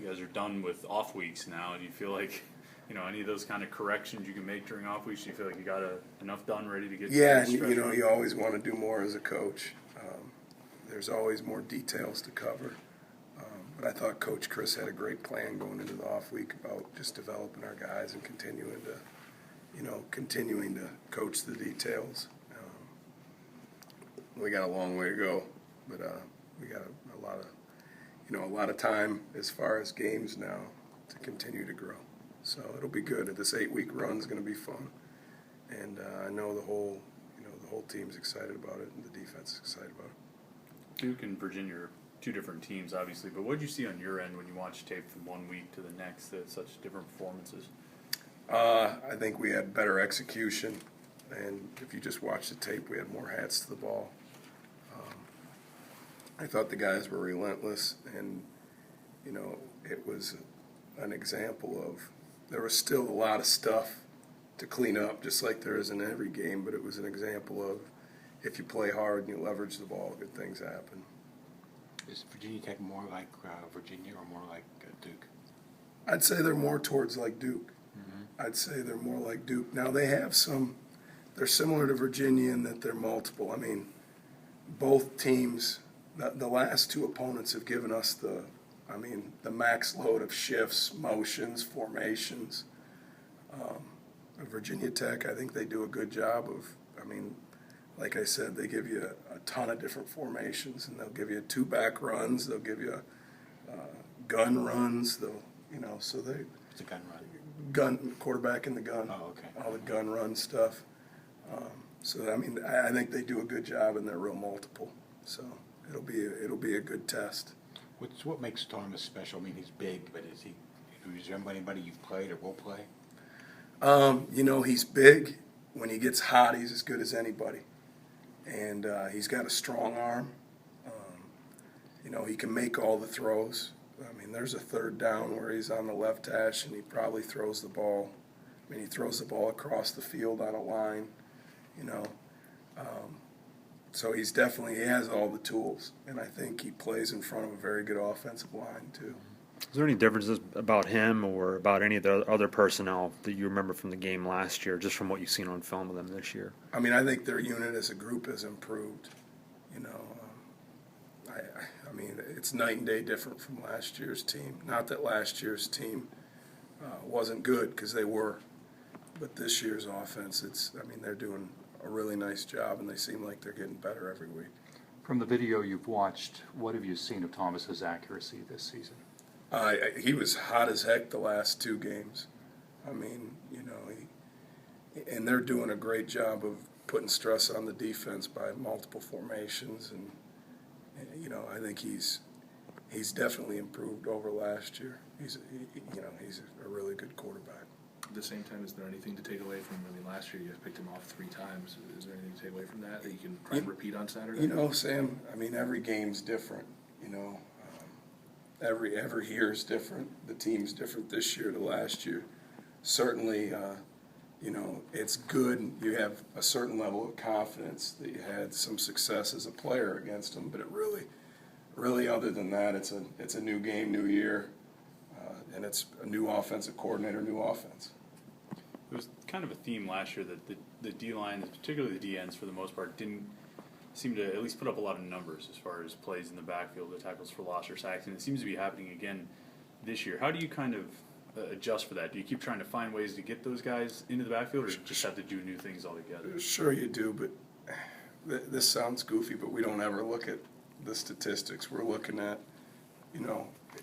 you guys are done with off weeks now. Do you feel like, any of those kind of corrections you can make during off weeks, do you feel like you got enough done, ready to get? Yeah, and you always want to do more as a coach. There's always more details to cover. But I thought Coach Chris had a great plan going into the off week about just developing our guys and continuing to coach the details. We got a long way to go, but we got a lot of time as far as games now to continue to grow. So it'll be good. This 8-week run is going to be fun, and I know the whole team's excited about it, and the defense is excited about it. Duke and Virginia are two different teams, obviously, but what did you see on your end when you watched tape from 1 week to the next? That such different performances. I think we had better execution, and if you just watch the tape, we had more hats to the ball. I thought the guys were relentless, and it was an example of there was still a lot of stuff to clean up, just like there is in every game, but it was an example of if you play hard and you leverage the ball, good things happen. Is Virginia Tech more like Virginia or more like Duke? I'd say they're more towards like Duke. Mm-hmm. I'd say they're more like Duke. Now they have they're similar to Virginia in that they're multiple. I mean, both teams, the last two opponents have given us the max load of shifts, motions, formations. Virginia Tech, I think they do a good job of, like I said, they give you a ton of different formations, and they'll give you 2-back runs, they'll give you gun runs, so they. It's a gun run. Quarterback in the gun. Oh, okay. All the gun run stuff. I think they do a good job, and they're real multiple. So it'll be a good test. What makes Thomas special? I mean, he's big, but does he resemble anybody you've played or will play? He's big. When he gets hot, he's as good as anybody. And he's got a strong arm. He can make all the throws. There's a third down where he's on the left hash, and he probably throws the ball. He throws the ball across the field on a line, So he has all the tools, and I think he plays in front of a very good offensive line, too. Is there any differences about him or about any of the other personnel that you remember from the game last year, just from what you've seen on film of them this year? I think their unit as a group has improved. It's night and day different from last year's team. Not that last year's team wasn't good, because they were, but this year's offense, they're doing a really nice job, and they seem like they're getting better every week. From the video you've watched, what have you seen of Thomas's accuracy this season? He was hot as heck the last 2 games. And they're doing a great job of putting stress on the defense by multiple formations, and I think he's definitely improved over last year. He's a really good quarterback. At the same time, is there anything to take away from him? Last year you guys picked him off 3 times. Is there anything to take away from that you can try and repeat on Saturday? Sam, every game's different. Every year's different. The team's different this year to last year. Certainly, it's good. You have a certain level of confidence that you had some success as a player against them, but it really, other than that, it's a new game, new year, and it's a new offensive coordinator, new offense. It was kind of a theme last year that the D-line, particularly the D-ends for the most part, didn't seem to at least put up a lot of numbers as far as plays in the backfield, the tackles for loss or sacks, and it seems to be happening again this year. How do you kind of adjust for that? Do you keep trying to find ways to get those guys into the backfield, or just have to do new things altogether? Sure you do, but this sounds goofy, but we don't ever look at the statistics. We're looking at,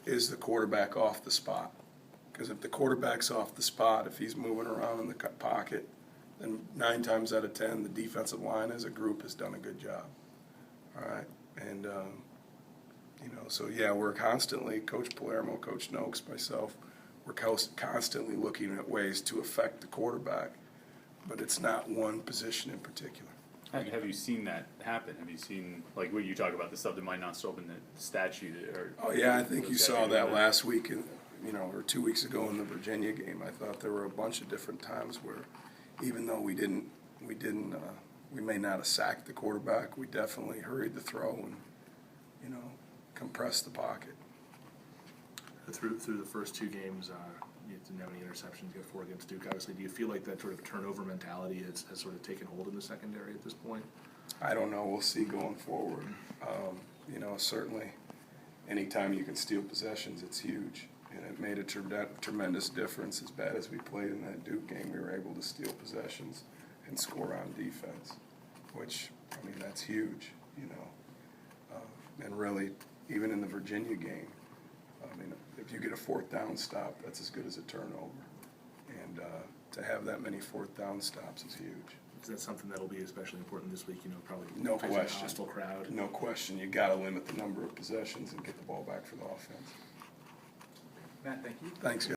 is the quarterback off the spot? Because if the quarterback's off the spot, if he's moving around in the pocket, then 9 times out of 10, the defensive line as a group has done a good job. All right, and we're constantly, Coach Palermo, Coach Noakes, myself, we're constantly looking at ways to affect the quarterback, but it's not one position in particular. Have you seen that happen? Have you seen, like what you talk about, the stuff that might not show up in the stat sheet? I think you saw that last week, or 2 weeks ago in the Virginia game. I thought there were a bunch of different times where, even though we may not have sacked the quarterback, we definitely hurried the throw and, compressed the pocket. through the first two games, you didn't have any interceptions, you got 4 against Duke, obviously. Do you feel like that sort of turnover mentality has sort of taken hold in the secondary at this point? I don't know, we'll see going forward. You know, certainly, anytime you can steal possessions, it's huge. And it made a tremendous difference. As bad as we played in that Duke game, we were able to steal possessions and score on defense, which, I mean, that's huge, you know. And really, even in the Virginia game, I mean, if you get a 4th down stop, that's as good as a turnover. And to have that many 4th down stops is huge. Is that something that'll be especially important this week, you know, probably No facing a question. hostile crowd? No question. You got to limit the number of possessions and get the ball back for the offense. Matt, thank you. Thanks, guys.